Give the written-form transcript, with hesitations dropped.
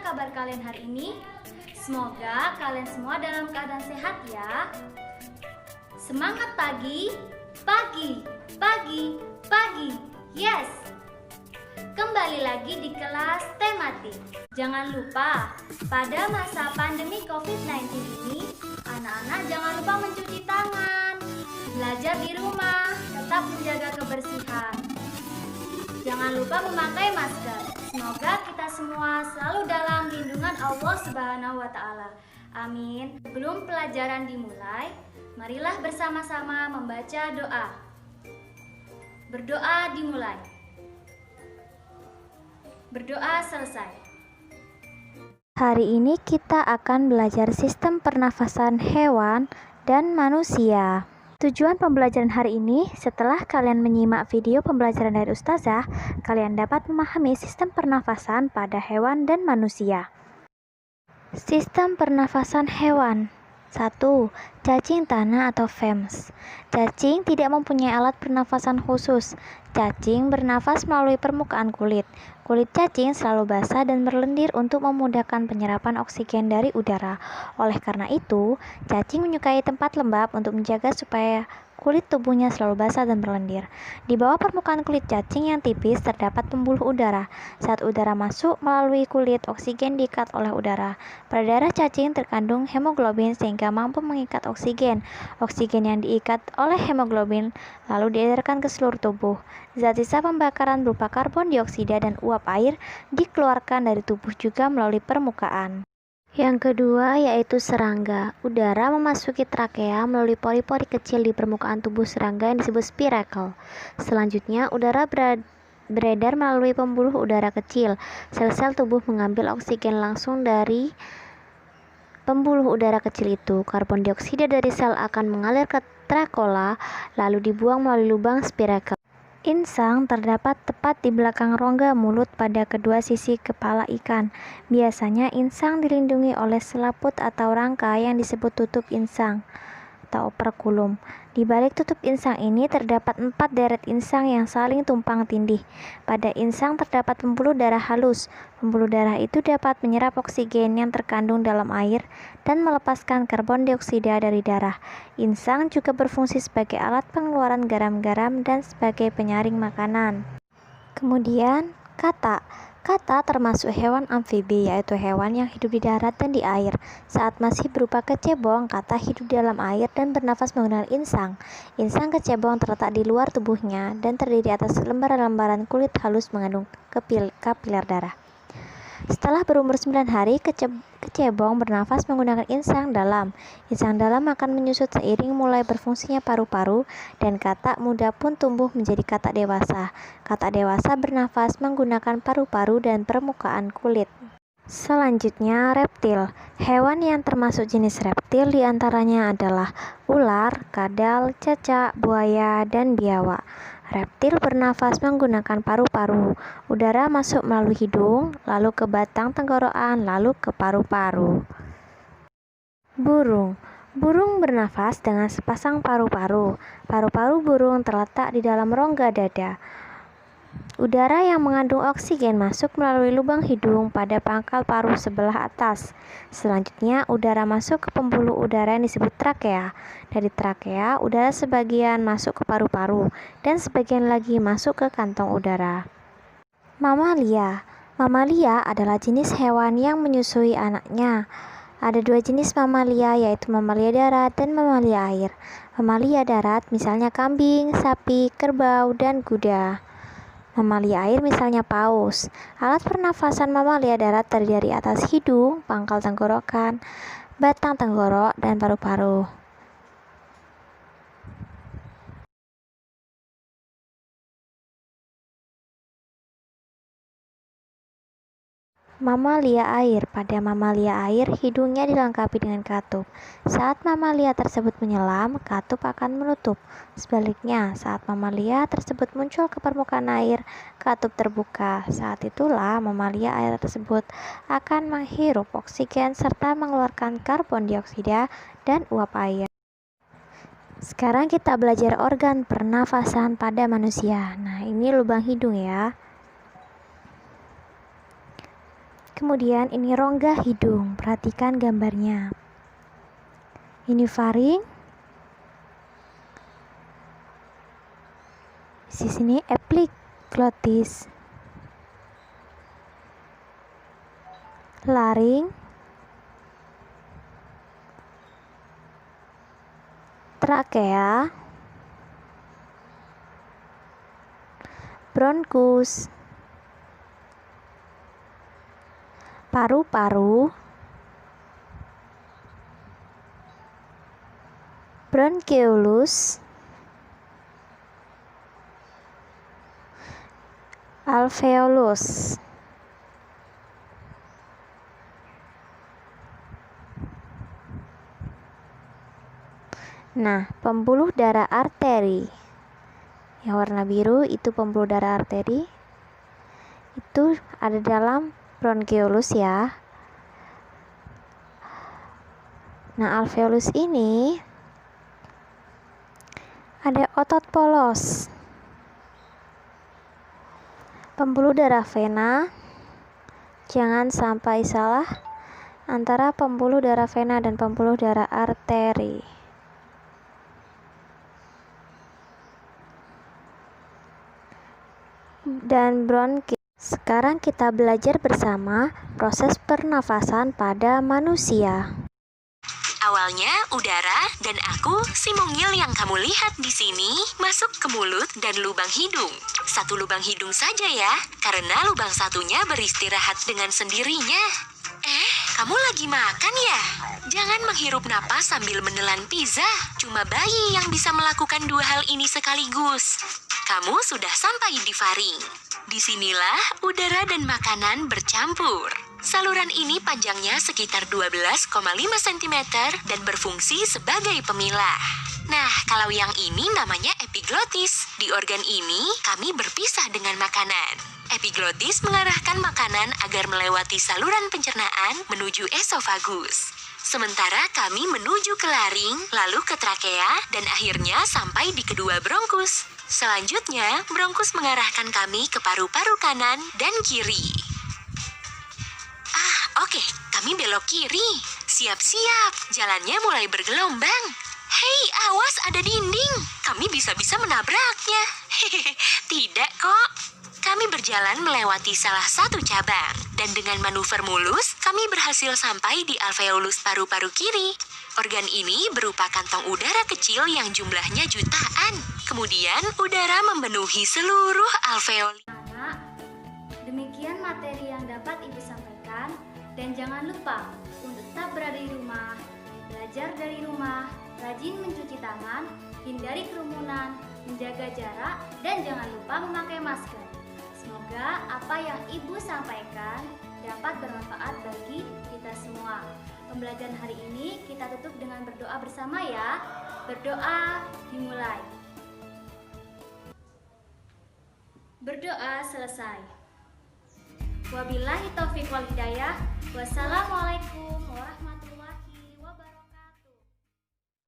kabar kalian hari ini? Semoga kalian semua dalam keadaan sehat ya. Semangat pagi, pagi, pagi, pagi. Yes. Kembali lagi di kelas tematik. Jangan lupa, pada masa pandemi COVID-19 ini, anak-anak jangan lupa mencuci tangan, belajar di rumah, tetap menjaga kebersihan. Jangan lupa memakai masker. Semoga kita semua selalu dalam lindungan Allah Subhanahu wa Ta'ala. Amin. Sebelum pelajaran dimulai, marilah bersama-sama membaca doa. Berdoa dimulai. Berdoa selesai. Hari ini kita akan belajar sistem pernafasan hewan dan manusia. Tujuan pembelajaran hari ini, setelah kalian menyimak video pembelajaran dari Ustazah, kalian dapat memahami sistem pernafasan pada hewan dan manusia. Sistem pernafasan hewan. 1. Cacing tanah atau VEMS. Cacing tidak mempunyai alat pernafasan khusus. Cacing bernafas melalui permukaan kulit. Kulit cacing selalu basah dan berlendir untuk memudahkan penyerapan oksigen dari udara. Oleh karena itu, cacing menyukai tempat lembab untuk menjaga supaya kulit tubuhnya selalu basah dan berlendir. Di bawah permukaan kulit cacing yang tipis terdapat pembuluh udara. Saat udara masuk melalui kulit, oksigen diikat oleh udara. Pada darah cacing terkandung hemoglobin sehingga mampu mengikat oksigen. Oksigen yang diikat oleh hemoglobin lalu diedarkan ke seluruh tubuh. Zat sisa pembakaran berupa karbon dioksida dan uap air dikeluarkan dari tubuh juga melalui permukaan. Yang kedua yaitu serangga. Udara memasuki trakea melalui pori-pori kecil di permukaan tubuh serangga yang disebut spiracle. Selanjutnya, udara beredar melalui pembuluh udara kecil. Sel-sel tubuh mengambil oksigen langsung dari pembuluh udara kecil itu. Karbon dioksida dari sel akan mengalir ke trakola lalu dibuang melalui lubang spiracle. Insang terdapat tepat di belakang rongga mulut pada kedua sisi kepala ikan. Biasanya insang dilindungi oleh selaput atau rangka yang disebut tutup insang atau operculum. Di balik tutup insang ini terdapat 4 deret insang yang saling tumpang tindih. Pada insang terdapat pembuluh darah halus. Pembuluh darah itu dapat menyerap oksigen yang terkandung dalam air dan melepaskan karbon dioksida dari darah. Insang juga berfungsi sebagai alat pengeluaran garam-garam dan sebagai penyaring makanan. Kemudian, kata. Kata termasuk hewan amfibi, yaitu hewan yang hidup di darat dan di air. Saat masih berupa kecebong, kata hidup di dalam air dan bernafas menggunakan insang. Insang kecebong terletak di luar tubuhnya dan terdiri atas lembaran-lembaran kulit halus mengandung kapiler darah. Setelah berumur 9 hari, kecebong bernafas menggunakan insang dalam. Insang dalam akan menyusut seiring mulai berfungsinya paru-paru dan katak muda pun tumbuh menjadi katak dewasa. Katak dewasa bernafas menggunakan paru-paru dan permukaan kulit. Selanjutnya, reptil. Hewan yang termasuk jenis reptil diantaranya adalah ular, kadal, cecak, buaya, dan biawak. Reptil bernafas menggunakan paru-paru. Udara masuk melalui hidung, lalu ke batang tenggorokan, lalu ke paru-paru. Burung. Burung bernafas dengan sepasang paru-paru. Paru-paru burung terletak di dalam rongga dada. Udara yang mengandung oksigen masuk melalui lubang hidung pada pangkal paruh sebelah atas. Selanjutnya, udara masuk ke pembuluh udara yang disebut trakea. Dari trakea, udara sebagian masuk ke paru-paru dan sebagian lagi masuk ke kantong udara. Mamalia. Mamalia adalah jenis hewan yang menyusui anaknya. Ada 2 jenis mamalia, yaitu mamalia darat dan mamalia air. Mamalia darat misalnya kambing, sapi, kerbau, dan kuda. Mamalia air misalnya paus. Alat pernafasan mamalia darat terdiri dari atas hidung, pangkal tenggorokan, batang tenggorok, dan paru-paru. Mamalia air. Pada mamalia air, hidungnya dilengkapi dengan katup. Saat mamalia tersebut menyelam, katup akan menutup. Sebaliknya, saat mamalia tersebut muncul ke permukaan air, katup terbuka. Saat itulah mamalia air tersebut akan menghirup oksigen serta mengeluarkan karbon dioksida dan uap air. Sekarang kita belajar organ pernafasan pada manusia. Nah, ini lubang hidung ya. Kemudian ini rongga hidung, perhatikan gambarnya. Ini faring. Di sini epiglotis. Laring. Trakea. Bronkus. Paru-paru, bronkeolus, alveolus. Nah, pembuluh darah arteri yang warna biru itu pembuluh darah arteri, itu ada dalam bronkeolus ya. Nah, alveolus ini ada otot polos. Pembuluh darah vena, jangan sampai salah antara pembuluh darah vena dan pembuluh darah arteri. Dan bronki. Sekarang kita belajar bersama proses pernafasan pada manusia. Awalnya udara dan aku, si mungil yang kamu lihat di sini, masuk ke mulut dan lubang hidung. Satu lubang hidung saja ya, karena lubang satunya beristirahat dengan sendirinya. Kamu lagi makan ya? Jangan menghirup napas sambil menelan pizza. Cuma bayi yang bisa melakukan dua hal ini sekaligus. Kamu sudah sampai di faring. Disinilah udara dan makanan bercampur. Saluran ini panjangnya sekitar 12,5 cm dan berfungsi sebagai pemilah. Nah, kalau yang ini namanya epiglotis. Di organ ini, kami berpisah dengan makanan. Epiglotis mengarahkan makanan agar melewati saluran pencernaan menuju esofagus. Sementara kami menuju ke laring, lalu ke trakea, dan akhirnya sampai di kedua bronkus. Selanjutnya, bronkus mengarahkan kami ke paru-paru kanan dan kiri. Oke, kami belok kiri. Siap-siap, jalannya mulai bergelombang. Hei, awas ada dinding. Kami bisa-bisa menabraknya. Hehehe, tidak kok. Kami berjalan melewati salah satu cabang. Dan dengan manuver mulus, kami berhasil sampai di alveolus paru-paru kiri. Organ ini berupa kantong udara kecil yang jumlahnya jutaan. Kemudian, udara memenuhi seluruh alveoli. Anak, demikian materi yang dapat Ibu sampaikan. Dan jangan lupa untuk tetap berada di rumah, belajar dari rumah, rajin mencuci tangan, hindari kerumunan, menjaga jarak, dan jangan lupa memakai masker. Semoga apa yang Ibu sampaikan dapat bermanfaat bagi kita semua. Pembelajaran hari ini kita tutup dengan berdoa bersama ya. Berdoa dimulai. Berdoa selesai. Wabillahi taufiq wal hidayah. Wassalamualaikum